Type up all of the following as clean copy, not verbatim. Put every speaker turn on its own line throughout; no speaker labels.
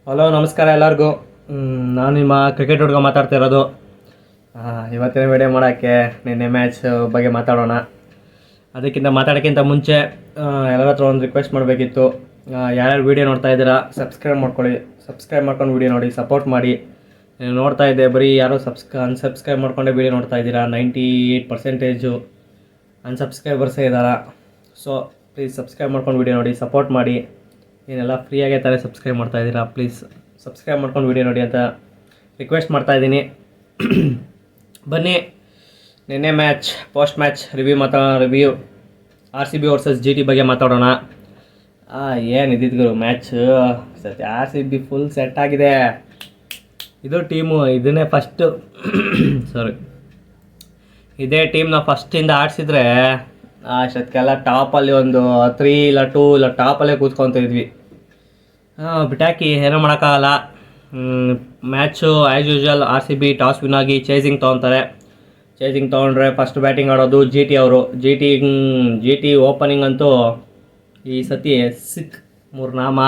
Hello ನಮಸ್ಕಾರ ಎಲ್ಲರಿಗೂ. ನಾನು ನಿಮ್ಮ ಕ್ರಿಕೆಟ್ ಹುಡುಗ ಮಾತಾಡ್ತಾ ಇರೋದು. ಇವತ್ತಿನ ವಿಡಿಯೋ ಮಾಡೋಕ್ಕೆ ನಿನ್ನೆ ಮ್ಯಾಚ್ ಬಗ್ಗೆ ಮಾತಾಡೋಣ. ಅದಕ್ಕಿಂತ ಮಾತಾಡೋಕ್ಕಿಂತ ಮುಂಚೆ ಎಲ್ಲರ ಹತ್ರ ಒಂದು ರಿಕ್ವೆಸ್ಟ್ ಮಾಡಬೇಕಿತ್ತು. ಯಾರ್ಯಾರು ವೀಡಿಯೋ ನೋಡ್ತಾ ಇದ್ದೀರಾ ಸಬ್ಸ್ಕ್ರೈಬ್ ಮಾಡ್ಕೊಳ್ಳಿ. ಸಬ್ಸ್ಕ್ರೈಬ್ ಮಾಡ್ಕೊಂಡು ವೀಡಿಯೋ ನೋಡಿ, ಸಪೋರ್ಟ್ ಮಾಡಿ. ನೋಡ್ತಾ ಇದ್ದೆ ಬರೀ ಯಾರೋ ಅನ್ಸಬ್ಸ್ಕ್ರೈಬ್ ಮಾಡ್ಕೊಂಡೆ ವೀಡಿಯೋ ನೋಡ್ತಾ ಇದ್ದೀರಾ. 98% ಅನ್ಸಬ್ಸ್ಕ್ರೈಬರ್ಸೇ ಇದ್ದಾರಾ. ಸೊ ಪ್ಲೀಸ್ ಸಬ್ಸ್ಕ್ರೈಬ್ ಮಾಡ್ಕೊಂಡು ವೀಡಿಯೋ ನೋಡಿ, ಸಪೋರ್ಟ್ ಮಾಡಿ. ಏನೆಲ್ಲ ಫ್ರೀಯಾಗೇ ಥರ ಸಬ್ಸ್ಕ್ರೈಬ್ ಮಾಡ್ತಾಯಿದ್ದೀರಾ, ಪ್ಲೀಸ್ ಸಬ್ಸ್ಕ್ರೈಬ್ ಮಾಡ್ಕೊಂಡು ವೀಡಿಯೋ ನೋಡಿ ಅಂತ ರಿಕ್ವೆಸ್ಟ್ ಮಾಡ್ತಾಯಿದ್ದೀನಿ. ಬನ್ನಿ ನಿನ್ನೆ match post match review RCB versus GT ಬಗ್ಗೆ ಮಾತಾಡೋಣ. ಏನು ಇದ್ದಿದ್ದು ಮ್ಯಾಚ್ ಸತಿ RCB ಫುಲ್ ಸೆಟ್ ಆಗಿದೆ. ಇದು ಟೀಮು ಇದನ್ನೇ ಫಸ್ಟು ಇದೇ ಟೀಮ್ನ ಫಸ್ಟಿಂದ ಆಡಿಸಿದ್ರೆ ಅಷ್ಟೊತ್ತಿಗೆಲ್ಲ ಟಾಪಲ್ಲಿ ಒಂದು 3 ಇಲ್ಲ 2 ಇಲ್ಲ ಟಾಪಲ್ಲೇ ಕೂತ್ಕೊತಿದ್ವಿ. ಬಿಟ್ಟಾಕಿ ಏನೂ ಮಾಡೋಕ್ಕಾಗಲ್ಲ. Match as usual RCB toss win ಆಗಿ ಚೇಸಿಂಗ್ ತೊಗೊತಾರೆ. ಚೇಸಿಂಗ್ ತೊಗೊಂಡ್ರೆ ಫಸ್ಟ್ ಬ್ಯಾಟಿಂಗ್ ಆಡೋದು GT ಅವರು. GT ಓಪನಿಂಗ್ ಅಂತೂ ಈ ಸತಿ ಸಿಕ್ 3 ನಾಮ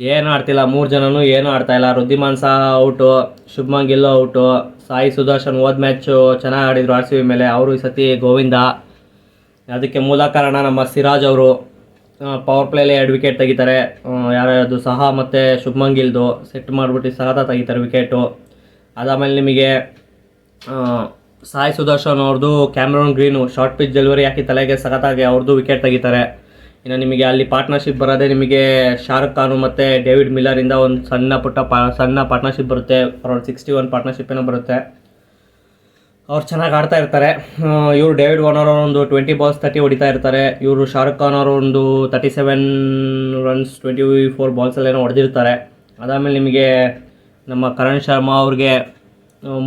ಏನೂ ಆಡ್ತಿಲ್ಲ. 3 ಜನನೂ ಏನೂ ಆಡ್ತಾಯಿಲ್ಲ. ವೃದ್ಧಿಮಾನ್ ಸಹ ಔಟು, ಶುಭ್ಮನ್ ಗಿಲ್ ಔಟು, ಸಾಯಿ ಸುದರ್ಶನ್ ಹೋದ ಮ್ಯಾಚು ಚೆನ್ನಾಗಿ ಆಡಿದರು RCB ಮೇಲೆ. ಅವರು ಈ ಸತಿ ಗೋವಿಂದ. ಅದಕ್ಕೆ ಮೂಲ ಕಾರಣ ನಮ್ಮ ಸಿರಾಜ್ ಅವರು. ಪವರ್ ಪ್ಲೇಲಿ 2 ವಿಕೆಟ್ ತೆಗಿತಾರೆ. ಯಾರ್ಯಾರದು ಸಹ ಮತ್ತು ಶುಭ್ಮನ್ ಗಿಲ್ದು ಸೆಟ್ ಮಾಡಿಬಿಟ್ಟು ಸಹ ತೆಗಿತಾರೆ ವಿಕೆಟು. ಅದಾದಮೇಲೆ ನಿಮಗೆ ಸಾಯಿ ಸುದರ್ಶನ್ ಅವ್ರದ್ದು Cameron Green short pitch delivery ಹಾಕಿ ತಲೆಗೆ ಸಖತ್ತಾಗಿ ಅವ್ರದ್ದು ವಿಕೆಟ್ ತೆಗಿತಾರೆ. ಇನ್ನು ನಿಮಗೆ ಅಲ್ಲಿ ಪಾರ್ಟ್ನರ್ಶಿಪ್ ಬರೋದೇ ನಿಮಗೆ ಶಾರುಖ್ ಖಾನು ಮತ್ತು ಡೇವಿಡ್ ಮಿಲ್ಲರಿಂದ ಒಂದು ಸಣ್ಣ ಪಾರ್ಟ್ನರ್ಶಿಪ್ ಬರುತ್ತೆ. ಅರೌಂಡ್ 61 ಪಾರ್ಟ್ನರ್ಶಿಪ್ ಏನೋ ಬರುತ್ತೆ. ಅವ್ರು ಚೆನ್ನಾಗಿ ಆಡ್ತಾ ಇರ್ತಾರೆ. ಇವರು ಡೇವಿಡ್ ವಾರ್ನರ್ ಒಂದು 20 balls 30 ಹೊಡಿತಾ ಇರ್ತಾರೆ. ಇವರು ಶಾರುಖ್ ಖಾನ್ ಅವರು ಒಂದು 37 runs 24 balls ಹೊಡೆದಿರ್ತಾರೆ. ಅದಾದಮೇಲೆ ನಿಮಗೆ ನಮ್ಮ ಕರಣ್ ಶರ್ಮಾ ಅವ್ರಿಗೆ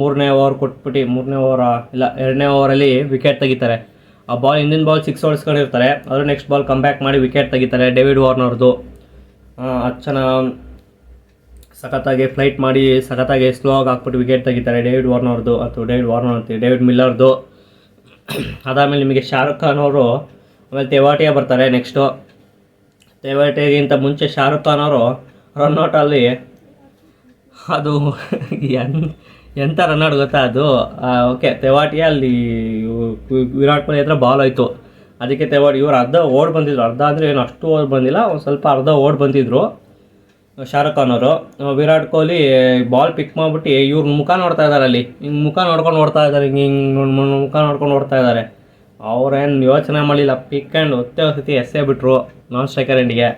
3ನೇ ಓವರ್ ಕೊಟ್ಬಿಟ್ಟು 2ನೇ ಓವರಲ್ಲಿ ವಿಕೆಟ್ ತೆಗಿತಾರೆ. ಆ ಬಾಲ್ ಹಿಂದಿನ ಬಾಲ್ 6 ಹೊಡ್ಸ್ಕೊಂಡಿರ್ತಾರೆ. ಅವರು ನೆಕ್ಸ್ಟ್ ಬಾಲ್ ಕಮ್ ಬ್ಯಾಕ್ ಮಾಡಿ ವಿಕೆಟ್ ತೆಗಿತಾರೆ ಡೇವಿಡ್ ವಾರ್ನರ್ದು. ಅದು ಚೆನ್ನಾಗಿ ಸಖತ್ತಾಗಿ ಫ್ಲೈಟ್ ಮಾಡಿ ಸಖತ್ತಾಗಿ ಸ್ಲೋ ಆಗಿ ಹಾಕ್ಬಿಟ್ಟು ವಿಕೆಟ್ ತೆಗಿತಾರೆ ಡೇವಿಡ್ ವಾರ್ನರ್ದು. ಅಥವಾ ಡೇವಿಡ್ ಮಿಲ್ಲರ್ದು. ಅದಾದಮೇಲೆ ನಿಮಗೆ ಶಾರುಖ್ ಖಾನ್ ಅವರು ಆಮೇಲೆ ತೆವಾಟಿಯಾ ಬರ್ತಾರೆ. ನೆಕ್ಸ್ಟು ತೆವಾಟಿಯಾಗಿಂತ ಮುಂಚೆ ಶಾರುಖ್ ಖಾನ್ ಅವರು ರನ್ಔಟಲ್ಲಿ ಅದು ಎಂಥ ರನ್ಔಟ್ ಗೊತ್ತಾ ಅದು. ಓಕೆ ತೆವಾಟಿಯಾ ಅಲ್ಲಿ ವಿರಾಟ್ ಕೊಹ್ಲಿ ಹತ್ರ ಬಾಲ್ ಹೋಯ್ತು. ಅದಕ್ಕೆ ಇವರು ಅರ್ಧ ಓಡ್ ಬಂದಿದ್ರು. ಅರ್ಧ ಅಂದರೆ ಏನು ಅಷ್ಟು ಓಡ್ ಬಂದಿಲ್ಲ, ಒಂದು ಸ್ವಲ್ಪ ಅರ್ಧ ಓಡ್ ಬಂದಿದ್ರು ಶಾರುಖ್ ಖಾನ್ ಅವರು. ವಿರಾಟ್ ಕೊಹ್ಲಿ ಬಾಲ್ ಪಿಕ್ ಮಾಡಿಬಿಟ್ಟು ಇವ್ರ ಮುಖ ನೋಡ್ತಾ ಇದ್ದಾರೆ. ಅಲ್ಲಿ ಹಿಂಗೆ ಮುಖ ನೋಡ್ಕೊಂಡು ಓಡ್ತಾ ಇದ್ದಾರೆ. ಹಿಂಗೆ ಮುಖ ನೋಡ್ಕೊಂಡು ಓಡ್ತಾ ಇದ್ದಾರೆ. ಅವ್ರೇನು ಯೋಚನೆ ಮಾಡಲಿಲ್ಲ, ಪಿಕ್ ಆ್ಯಂಡ್ ಒತ್ತೆ ಎಸ್ಸೇ ಬಿಟ್ಟರು ನಾನ್ ಸ್ಟ್ರೈಕರ್ ಎಂಡಿಗೆ.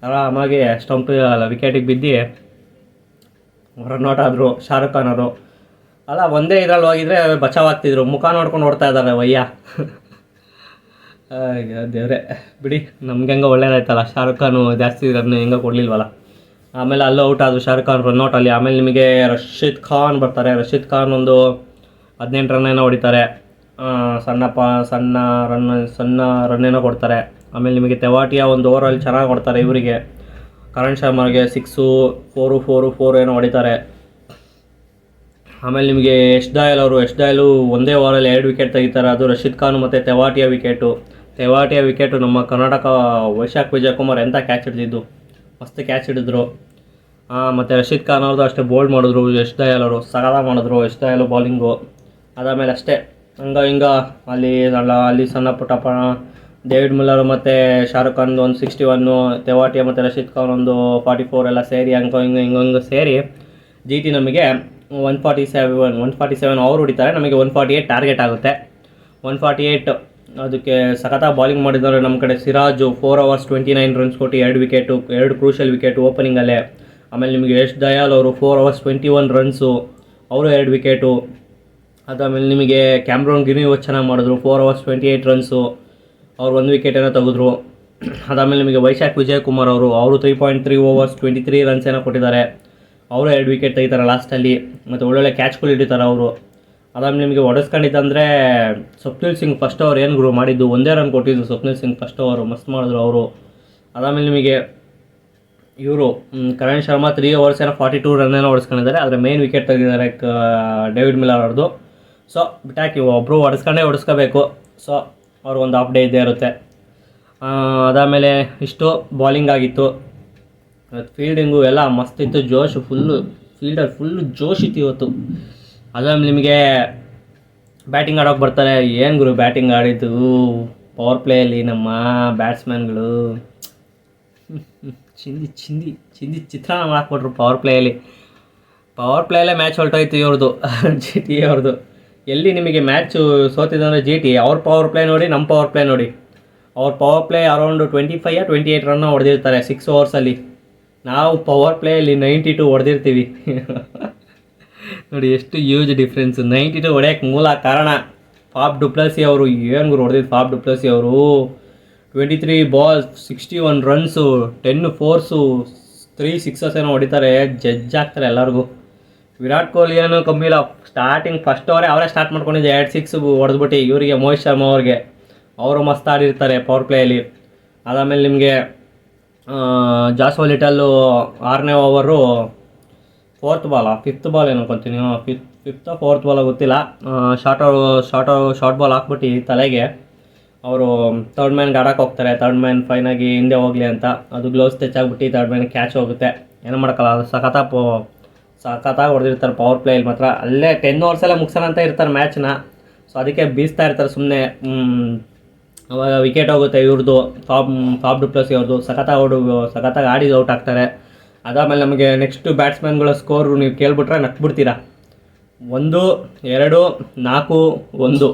ಆರಾಮಾಗಿ ಸ್ಟಂಪ್ ವಿಕೆಟಿಗೆ ಬಿದ್ದು ರನ್ಔಟ್ ಆದರು ಶಾರುಖ್ ಖಾನ್ ಅವರು. ಅಲ್ಲ ಒಂದೇ ಇದರಲ್ಲಿ ಹೋಗಿದ್ರೆ ಬಚಾವಾಗ್ತಿದ್ರು. ಮುಖ ನೋಡ್ಕೊಂಡು ಓಡ್ತಾ ಇದ್ದಾರೆ ವಯ್ಯ. ದೇವ್ರೆ ಬಿಡಿ, ನಮ್ಗೆ ಹೆಂಗೆ ಒಳ್ಳೇದಾಯ್ತಲ್ಲ. ಶಾರುಖ್ ಖಾನು ಜಾಸ್ತಿ ರನ್ ಹೆಂಗೆ ಕೊಡಲಿಲ್ವಲ್ಲ. ಆಮೇಲೆ ಅಲ್ಲೂ ಔಟ್ ಆದರು ಶಾರುಖ್ ಖಾನ್ ರನ್ಔಟಲ್ಲಿ. ಆಮೇಲೆ ನಿಮಗೆ ರಶೀದ್ ಖಾನ್ ಬರ್ತಾರೆ. ರಶೀದ್ ಖಾನ್ ಒಂದು 18 ರನ್ ಏನೋ ಹೊಡಿತಾರೆ. ಸಣ್ಣ ರನ್ ಏನೋ ಕೊಡ್ತಾರೆ. ಆಮೇಲೆ ನಿಮಗೆ ತೆವಾಟಿಯಾ ಒಂದು ಓವರಲ್ಲಿ ಚೆನ್ನಾಗಿ ಕೊಡ್ತಾರೆ ಇವರಿಗೆ. ಕರಣ್ ಶರ್ಮಾಗೆ 6 4 ಏನೋ ಹೊಡಿತಾರೆ. ಆಮೇಲೆ ನಿಮಗೆ ಯಶ್ ದಯಾಲು ಒಂದೇ ಓವರಲ್ಲಿ 2 ವಿಕೆಟ್ ತೆಗಿತಾರೆ. ಅದು ರಶೀದ್ ಖಾನ್ ಮತ್ತು ತೆವಾಟಿಯಾ ವಿಕೆಟು ನಮ್ಮ ಕರ್ನಾಟಕ ವೈಶಾಖ್ ವಿಜಯಕುಮಾರ್ ಎಂಥ ಕ್ಯಾಚ್ ಹಿಡಿದಿದ್ದು, ಮಸ್ತ್ ಕ್ಯಾಚ್ ಹಿಡಿದ್ರು. ಮತ್ತು ರಶೀದ್ ಖಾನ್ ಅವ್ರದ್ದು ಅಷ್ಟೇ ಬೋಲ್ಡ್ ಮಾಡಿದ್ರು. ಯಶ್ ದಯಾಲ್ ಅವರು ಸಗದ ಮಾಡಿದ್ರು. ಯಶ್ ದಯಾಲು ಬೌಲಿಂಗು. ಅದಾದಮೇಲೆ ಅಷ್ಟೇ ಹಿಂಗೆ ಅಲ್ಲಿ ಸಣ್ಣ ಪುಟ್ಟ ಡೇವಿಡ್ ಮಿಲ್ಲರ್ ಮತ್ತು ಶಾರುಖ್ ಖಾನ್ ಒಂದು 61, ತೆವಾಟಿಯಾ ಮತ್ತು ರಶೀದ್ ಖಾನ್ ಒಂದು 44 ಎಲ್ಲ ಸೇರಿ ಹಿಂಗೆ ಸೇರಿ GT ನಮಗೆ 147 ಅವ್ರು ಹೊಡಿತಾರೆ. ನಮಗೆ 148 ಟಾರ್ಗೆಟ್ ಆಗುತ್ತೆ. 148 ಅದಕ್ಕೆ ಸಖತ್ತಾಗಿ ಬಾಲಿಂಗ್ ಮಾಡಿದ್ದಾರೆ ನಮ್ಮ ಕಡೆ ಸಿರಾಜು. 4 overs 29 runs ಕೊಟ್ಟು 2 ವಿಕೆಟು, 2 ಕ್ರೂಷಿಯಲ್ ವಿಕೆಟು ಓಪನಿಂಗಲ್ಲೇ. ಆಮೇಲೆ ನಿಮಗೆ ಯಶ್ ದಯಾಲ್ ಅವರು 4 overs 21 runs, ಅವರು 2 ವಿಕೆಟು. ಅದಾದಮೇಲೆ ನಿಮಗೆ ಕ್ಯಾಮ್ರಾನ್ ಗ್ರೀನ್ ಚೆನ್ನಾಗಿ ಮಾಡಿದ್ರು. 4 overs 28 runs, ಅವ್ರು 1 ವಿಕೆಟ್ ಏನೋ ತೆಗೆದ್ರು. ಅದಾದಮೇಲೆ ನಿಮಗೆ ವೈಶಾಖ್ ವಿಜಯಕುಮಾರ್ ಅವರು 3.3 overs 23 runs ಏನೋ ಕೊಟ್ಟಿದ್ದಾರೆ. ಅವರು 2 ವಿಕೆಟ್ ತೆಗಿತಾರೆ ಲಾಸ್ಟಲ್ಲಿ. ಮತ್ತು ಒಳ್ಳೊಳ್ಳೆ ಕ್ಯಾಚ್ಗಳು ಹಿಡಿತಾರೆ ಅವರು. ಅದಾದಮೇಲೆ ನಿಮಗೆ ಹೊಡೆಸ್ಕೊಂಡಿದ್ದಂದರೆ ಸ್ವಪ್ನಿಲ್ ಸಿಂಗ್ ಫಸ್ಟ್ ಓವರ್ ಏನು ಮಾಡಿದ್ದು 1 run ಕೊಟ್ಟಿದ್ದು. ಸ್ವಪ್ನಿಲ್ ಸಿಂಗ್ ಫಸ್ಟ್ ಓವರು ಮಸ್ತ್ ಮಾಡಿದ್ರು ಅವರು. ಅದಾದಮೇಲೆ ನಿಮಗೆ ಇವರು ಕರಣ್ ಶರ್ಮಾ 3 overs ಏನೋ 42 run ಏನೋ ಹೊಡೆಸ್ಕೊಂಡಿದ್ದಾರೆ. ಆದರೆ ಮೇನ್ ವಿಕೆಟ್ ತೆಗೆದಿದ್ದಾರೆ ಡೇವಿಡ್ ಮಿಲ್ಲರ್ ಅವ್ರದ್ದು. ಸೊ ಬಿಟ್ಟಾಕಿ ಒಬ್ಬರು ಹೊಡೆಸ್ಕೋಬೇಕು. ಸೊ ಅವ್ರಿಗೊಂದು ಹಾಫ್ ಡೇ ಇದ್ದೇ ಇರುತ್ತೆ. ಅದಾದಮೇಲೆ ಇಷ್ಟು ಬಾಲಿಂಗ್ ಆಗಿತ್ತು. ಇವತ್ತು ಫೀಲ್ಡಿಂಗು ಎಲ್ಲ ಮಸ್ತಿತ್ತು, ಜೋಶು ಫುಲ್ಲು, ಫುಲ್ಲು ಜೋಶ್ ಇತ್ತು ಇವತ್ತು. ಅದಾದ್ಮೇಲೆ ನಿಮಗೆ ಬ್ಯಾಟಿಂಗ್ ಆಡೋಕೆ ಬರ್ತಾರೆ. ಏನು ಗುರು ಬ್ಯಾಟಿಂಗ್ ಆಡಿದ್ದು ಪವರ್ ಪ್ಲೇಯಲ್ಲಿ ನಮ್ಮ ಬ್ಯಾಟ್ಸ್ಮನ್ಗಳು ಚಿತ್ರಾನ್ನ ಹಾಕ್ಬಿಟ್ರು ಪವರ್ ಪ್ಲೇಯಲ್ಲೇ ಮ್ಯಾಚ್ ಹೊರಟೋಯ್ತು ಇವ್ರದ್ದು ಜಿ ಟಿ ಅವ್ರದ್ದು. ಎಲ್ಲಿ ನಿಮಗೆ ಮ್ಯಾಚು ಸೋತಿದಂದರೆ ಜಿ ಟಿ, ಅವ್ರ ಪವರ್ ಪ್ಲೇ ನೋಡಿ, ನಮ್ಮ ಪವರ್ ಪ್ಲೇ ನೋಡಿ. ಅವ್ರ ಪವರ್ ಪ್ಲೇ ಅರೌಂಡ್ 25-28 ರನ್ನ ಹೊಡೆದಿರ್ತಾರೆ 6 ಓವರ್ಸಲ್ಲಿ. ನಾವು ಪವರ್ ಪ್ಲೇಯಲ್ಲಿ 92 ಹೊಡೆದಿರ್ತೀವಿ ನೋಡಿ ಎಷ್ಟು ಹ್ಯೂಜ್ ಡಿಫ್ರೆನ್ಸು. 92 ಹೊಡೆಯೋಕ್ಕೆ ಮೂಲ ಕಾರಣ ಫಾಫ್ ಡು ಪ್ಲೆಸಿ ಅವರು. ಏನು ಗುರು ಹೊಡೆದಿದ್ದು ಫಾಫ್ ಡು ಪ್ಲೆಸಿ ಅವರು. 23 ಬಾಲ್ಸ್, 61 ರನ್ಸು, 10 ಫೋರ್ಸು, 3 ಸಿಕ್ಸಸ್ ಏನೋ ಹೊಡಿತಾರೆ. ಜಡ್ಜ್ ಆಗ್ತಾರೆ ಎಲ್ಲರಿಗೂ. ವಿರಾಟ್ ಕೊಹ್ಲಿ ಏನೋ ಕಮ್ಮಿ ಇಲ್ಲ. ಸ್ಟಾರ್ಟಿಂಗ್ ಫಸ್ಟ್ ಅವರೇ ಸ್ಟಾರ್ಟ್ ಮಾಡ್ಕೊಂಡಿದ್ದೆ 2 6 ಹೊಡೆದ್ಬಿಟ್ಟು ಇವರಿಗೆ, ಮೋಹಿತ್ ಶರ್ಮಾ ಅವ್ರಿಗೆ. ಅವರು ಮಸ್ತ್ ಆಡಿರ್ತಾರೆ ಪವರ್ ಪ್ಲೇಯಲ್ಲಿ. ಅದಾದಮೇಲೆ ನಿಮಗೆ ಜಾಸ್ವಾ ಲಿಟಲ್ಲು 6ನೇ over 4th ball, 5th ball ಏನು ಅನ್ಕೊತೀನಿ, 5th 4th ಬಾಲ್ ಗೊತ್ತಿಲ್ಲ. ಶಾರ್ಟ್ ಬಾಲ್ ಹಾಕ್ಬಿಟ್ಟು ತಲೆಗೆ ಅವರು ಥರ್ಡ್ ಮ್ಯಾನ್ಗೆ ಆಡೋಕೆ ಹೋಗ್ತಾರೆ. ಥರ್ಡ್ ಮ್ಯಾನ್ ಫೈನಾಗಿ ಹಿಂದೆ ಹೋಗಲಿ ಅಂತ, ಅದು ಗ್ಲೌಸ್ ಟಚ್ ಆಗಿಬಿಟ್ಟು ಥರ್ಡ್ ಮ್ಯಾನ್ ಕ್ಯಾಚ್ ಹೋಗುತ್ತೆ. ಏನೂ ಮಾಡೋಕ್ಕಲ್ಲ, ಅದು ಸಖತ್ತಾಗಿ ಹೊಡೆದಿರ್ತಾರೆ ಪವರ್ ಪ್ಲೇಯಲ್ಲಿ ಮಾತ್ರ. ಅಲ್ಲೇ 10 ಓವರ್ಸೆಲ್ಲ ಮುಗಿಸೋಣ ಅಂತ ಇರ್ತಾರೆ ಮ್ಯಾಚ್ನ. ಸೊ ಅದಕ್ಕೆ ಬೀಸ್ತಾ ಇರ್ತಾರೆ ಸುಮ್ಮನೆ. ಅವಾಗ ವಿಕೆಟ್ ಹೋಗುತ್ತೆ ಇವ್ರದ್ದು, ಫಾಫ್ ಡು ಪ್ಲೆಸಿ ಅವ್ರದ್ದು. ಸಖತ್ತಾಗಿ ಆಡಿ ಔಟ್ ಆಗ್ತಾರೆ. ಅದಾದಮೇಲೆ ನಮಗೆ ನೆಕ್ಸ್ಟು ಬ್ಯಾಟ್ಸ್ಮನ್ಗಳ ಸ್ಕೋರು ನೀವು ಕೇಳ್ಬಿಟ್ರೆ ನಕ್ಬಿಡ್ತೀರಾ. 1, 2, 4, 1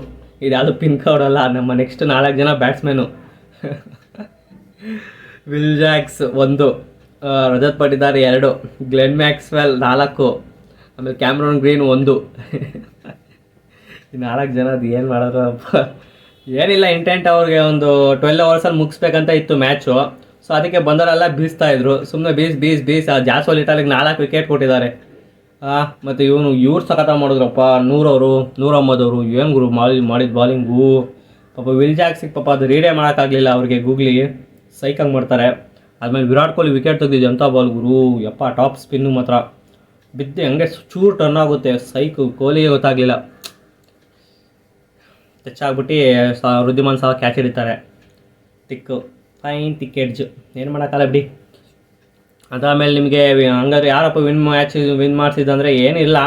ಇದ್ಯಾವುದು ಪಿನ್ ಕೋಡ್ ಅಲ್ಲ. ನಮ್ಮ ನೆಕ್ಸ್ಟ್ 4 ಜನ batsman Will Jacks 1, Rajat Patidar 2, Glenn Maxwell 4, ಆಮೇಲೆ ಕ್ಯಾಮ್ರಾನ್ ಗ್ರೀನ್ 1 ಈ 4 ಜನ ಅದು ಏನು ಮಾಡೋದು ಏನಿಲ್ಲ. ಇಂಟೆಂಟ್ ಅವ್ರಿಗೆ ಒಂದು 12 ಓವರ್ಸಲ್ಲಿ ಮುಗಿಸ್ಬೇಕಂತ ಇತ್ತು ಮ್ಯಾಚು. ಸೊ ಅದಕ್ಕೆ ಬಂದವರೆಲ್ಲ ಬೀಸ್ತಾಯಿದ್ರು ಸುಮ್ಮನೆ. ಬೀಸ್ ಜಾಸ್ವಾ ಲಿಟಲ್ಗೆ 4 ವಿಕೆಟ್ ಕೊಟ್ಟಿದ್ದಾರೆ. ಮತ್ತು ಇವ್ರು ಸಖತ ಮಾಡಿದ್ರಪ್ಪ. 100 ಅವರು ಏನು ಗುರು ಮಾಡಿದ ಬಾಲಿಂಗು. ಪಾಪ ವಿಲ್ ಜಾಕ್ಸಿಗೆ ಪಾಪ ಅದು ರೀಡೇ ಮಾಡೋಕ್ಕಾಗಲಿಲ್ಲ ಅವ್ರಿಗೆ. ಗೂಗ್ಲಿ ಸೈಕಂಗೆ ಮಾಡ್ತಾರೆ. ಆದಮೇಲೆ ವಿರಾಟ್ ಕೊಹ್ಲಿ ವಿಕೆಟ್ ತೆಗೆದಿದ್ದು ಎಂಥ ಬಾಲ್ ಗುರು, ಯಪ್ಪ ಟಾಪ್ ಸ್ಪಿನ್ನು ಮಾತ್ರ ಬಿದ್ದು ಹಂಗೆ ಚೂರು ಟರ್ನ್ ಆಗುತ್ತೆ. ಕೊಹ್ಲಿಗೆ ಗೊತ್ತಾಗಲಿಲ್ಲ, ಟಚ್ ಆಗ್ಬಿಟ್ಟು ವೃದ್ಧಿಮಾನ್ ಸಹ ಕ್ಯಾಚ್ ಹಿಡಿತಾರೆ. ಫೈನ್ ಟಿಕ್ ಎಡ್ಜ್, ಏನು ಮಾಡೋಕ್ಕಲ್ಲ ಬಿಡಿ. ಅದಾದಮೇಲೆ ನಿಮಗೆ ಹಂಗಾದ್ರೆ ಯಾರಪ್ಪ ವಿನ್ ಮಾಡಿಸಿದಂದರೆ ಏನಿಲ್ಲ.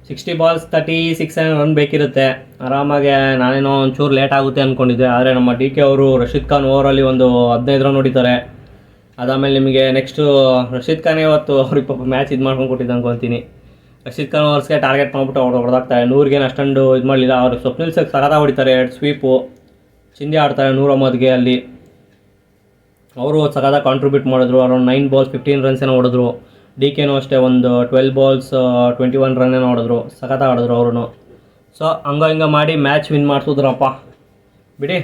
60 ಬಾಲ್ಸ್ 36 ರನ್ ಬೇಕಿರುತ್ತೆ ಆರಾಮಾಗೆ. ನಾನೇನೋ ಒಂಚೂರು ಲೇಟ್ ಆಗುತ್ತೆ ಅಂದ್ಕೊಂಡಿದ್ದೆ, ಆದರೆ ನಮ್ಮ ಡಿ ಕೆ ಅವರು ರಶೀದ್ ಖಾನ್ ಓವರಲ್ಲಿ ಒಂದು 15 ರನ್ ಹೊಡಿತಾರೆ. ಅದಾದಮೇಲೆ ನಿಮಗೆ ನೆಕ್ಸ್ಟು ರಶೀದ್ ಖಾನ್ ಇವತ್ತು ಅವ್ರಿಗೆ ಪಾಪ ಮ್ಯಾಚ್ ಇದು ಮಾಡ್ಕೊಂಡು ಕೊಟ್ಟಿದ್ದು ಅಂದ್ಕೊತೀನಿ. ರಶೀದ್ ಖಾನ್ ಓವರ್ಸ್ಗೆ ಟಾರ್ಗೆಟ್ ಮಾಡಿಬಿಟ್ಟು ಅವ್ರು ಹೊಡೆದಾಕ್ತಾರೆ. 100ಗೆ ಅಷ್ಟೊಂದು ಇದು ಮಾಡಲಿಲ್ಲ. ಅವರು ಸ್ವಪ್ನಿಲ್ ಸಿಂಗ್ ಸಖತ ಹೊಡಿತಾರೆ, 2 ಸ್ವೀಪು. ಚಿಂದಿ ಆಡ್ತಾರೆ 109ಗೆ ಅಲ್ಲಿ. ಅವರು ಸಖತ ಕಾಂಟ್ರಿಬ್ಯೂಟ್ ಮಾಡಿದ್ರು. ಅರೌಂಡ್ 9 ಬಾಲ್ಸ್ 15 ರನ್ಸ್ ಏನೋ ಹೊಡೆದ್ರು. ಡಿ ಕೆನೂ ಅಷ್ಟೇ ಒಂದು 12 ಬಾಲ್ಸ್ 21 ರನ್ ಏನೋ ಹೊಡೆದ್ರು. ಸಖತ ಆಡಿದ್ರು ಅವರು. ಸೊ ಹಂಗ ಮಾಡಿ ಮ್ಯಾಚ್ ವಿನ್ ಮಾಡಿಸಿದ್ರಪ್ಪ ಬಿಡಿ.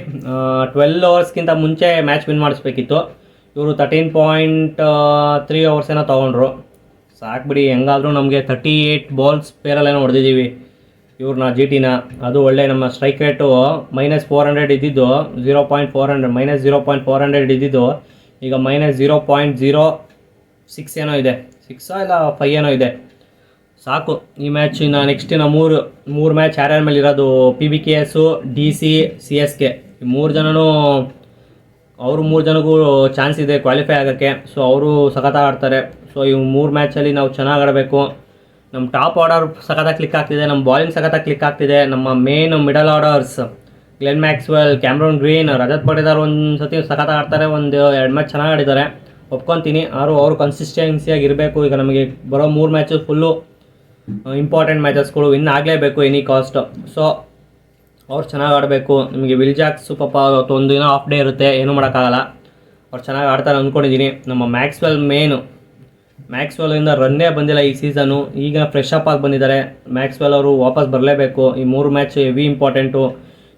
12 ಓವರ್ಸ್ಗಿಂತ ಮುಂಚೆ ಮ್ಯಾಚ್ ವಿನ್ ಮಾಡಿಸ್ಬೇಕಿತ್ತು. ಇವರು 13.3 ಓವರ್ಸ್ ಏನೋ ತೊಗೊಂಡ್ರು. ಸಾಕು ಬಿಡಿ, ಹೆಂಗಾದರೂ ನಮಗೆ 38 ಬಾಲ್ಸ್ ಪೇರಲ್ಲೇನೋ ಹೊಡೆದಿದ್ದೀವಿ ಇವ್ರನ್ನ, ಜಿ ಟಿನ. ಅದು ಒಳ್ಳೆ ನಮ್ಮ ಸ್ಟ್ರೈಕ್ ರೇಟು -400 ಇದ್ದಿದ್ದು 0.400 ಇದ್ದಿದ್ದು ಈಗ -0.06 ಏನೋ ಇದೆ. 6 ಇಲ್ಲ 5 ಏನೋ ಇದೆ. ಸಾಕು ಈ ಮ್ಯಾಚಿನ. ನೆಕ್ಸ್ಟಿನ ಮೂರು ಮ್ಯಾಚ್ ಯಾರ್ಯಾರ ಮೇಲೆ ಇರೋದು, PBKS, DC, CSK. ಈ 3 ಜನನೂ ಅವರು 3 ಜನಗೂ ಚಾನ್ಸ್ ಇದೆ ಕ್ವಾಲಿಫೈ ಆಗೋಕ್ಕೆ. ಸೊ ಅವರು ಸಖತ ಆಡ್ತಾರೆ. ಸೊ ಈ 3 ಮ್ಯಾಚಲ್ಲಿ ನಾವು ಚೆನ್ನಾಗಿ ಆಡಬೇಕು. ನಮ್ಮ ಟಾಪ್ ಆರ್ಡರ್ ಸಖತ ಕ್ಲಿಕ್ ಆಗ್ತಿದೆ, ನಮ್ಮ ಬಾಲಿಂಗ್ ಸಖತ ಕ್ಲಿಕ್ ಆಗ್ತಿದೆ. ನಮ್ಮ main middle orders Glenn Maxwell, Cameron Green, Rajat Patidar ಒಂದು ಸತಿ ಸಖತ ಆಡ್ತಾರೆ. 1-2 ಮ್ಯಾಚ್ ಚೆನ್ನಾಗಿ ಆಡಿದ್ದಾರೆ, ಒಪ್ಕೊತೀನಿ. ಅವರು ಕನ್ಸಿಸ್ಟೆನ್ಸಿಯಾಗಿ ಇರಬೇಕು. ಈಗ ನಮಗೆ ಬರೋ 3 ಮ್ಯಾಚು ಫುಲ್ಲು ಇಂಪಾರ್ಟೆಂಟ್ ಮ್ಯಾಚಸ್ಗಳು, ವಿನ್ ಆಗಲೇಬೇಕು ಎನಿ ಕಾಸ್ಟ್. ಸೊ ಅವ್ರು ಚೆನ್ನಾಗಿ ಆಡಬೇಕು. ನಿಮಗೆ ವಿಲ್ ಜಾಕ್ಸ್ ಪಾಪ ಒಂದು ದಿನ ಆಫ್ ಡೇ ಇರುತ್ತೆ, ಏನೂ ಮಾಡೋಕ್ಕಾಗಲ್ಲ. ಅವ್ರು ಚೆನ್ನಾಗಿ ಆಡ್ತಾರೆ ಅಂದ್ಕೊಂಡಿದ್ದೀನಿ. ನಮ್ಮ ಮ್ಯಾಕ್ಸ್ವೆಲ್ಲಿಂದ ರನ್ನೇ ಬಂದಿಲ್ಲ ಈ ಸೀಸನು. ಈಗ ಫ್ರೆಶ್ ಅಪ್ ಆಗಿ ಬಂದಿದ್ದಾರೆ ಮ್ಯಾಕ್ಸ್ವೆಲ್ ಅವರು. ವಾಪಸ್ ಬರಲೇಬೇಕು. ಈ 3 ಮ್ಯಾಚ್ ಹೆವಿ ಇಂಪಾರ್ಟೆಂಟು.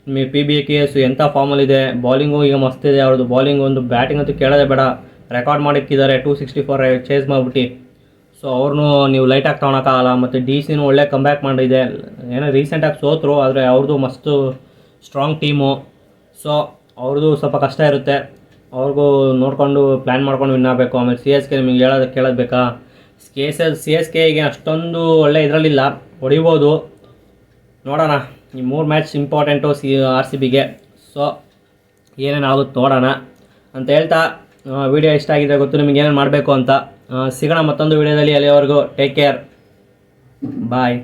ನಿಮಗೆ PBKS ಎಂಥ ಫಾರ್ಮಲ್ಲಿದೆ, ಬಾಲಿಂಗು ಈಗ ಮಸ್ತಿದೆ ಅವ್ರದ್ದು. ಬಾಲಿಂಗ್ ಒಂದು, ಬ್ಯಾಟಿಂಗ್ ಅಂತೂ ಕೇಳೋದೇ ಬೇಡ. ರೆಕಾರ್ಡ್ ಮಾಡಿಕ್ಕಿದ್ದಾರೆ 264 ಚೇಸ್ ಮಾಡಿಬಿಟ್ಟು. ಸೊ ಅವ್ರನ್ನೂ ನೀವು ಲೈಟಾಗಿ ತೊಗೊಳಕ್ಕಾಗಲ್ಲ. ಮತ್ತು DCನೂ ಒಳ್ಳೆ ಕಂಬ್ಯಾಕ್ ಮಾಡಿದೆ. ಏನೋ ರೀಸೆಂಟಾಗಿ ಸೋತರು, ಆದರೆ ಅವ್ರದ್ದು ಮಸ್ತು ಸ್ಟ್ರಾಂಗ್ ಟೀಮು. ಸೊ ಅವ್ರದ್ದು ಸ್ವಲ್ಪ ಕಷ್ಟ ಇರುತ್ತೆ. ಅವ್ರಿಗೂ ನೋಡಿಕೊಂಡು ಪ್ಲ್ಯಾನ್ ಮಾಡ್ಕೊಂಡು ವಿನ್ ಆಗಬೇಕು. ಆಮೇಲೆ CSK ನಿಮಗೆ ಕೇಳೋದು ಬೇಕಾ? CSK ಈಗ ಅಷ್ಟೊಂದು ಒಳ್ಳೆ ಇದರಲ್ಲಿಲ್ಲ, ಹೊಡಿಬೋದು ನೋಡೋಣ. ಈ 3 ಮ್ಯಾಚ್ ಇಂಪಾರ್ಟೆಂಟು RCBಗೆ. ಸೊ ಏನೇನಾಗುತ್ತೆ ನೋಡೋಣ ಅಂತ ಹೇಳ್ತಾ, ವಿಡಿಯೋ ಇಷ್ಟ ಆಗಿದೆ ಗೊತ್ತು ನಿಮಗೆ ಏನೇನು ಮಾಡಬೇಕು ಅಂತ. ಸಿಗೋಣ ಮತ್ತೊಂದು ವಿಡಿಯೋದಲ್ಲಿ. ಅಲ್ಲಿವರೆಗೂ ಟೇಕ್ ಕೇರ್, ಬಾಯ್.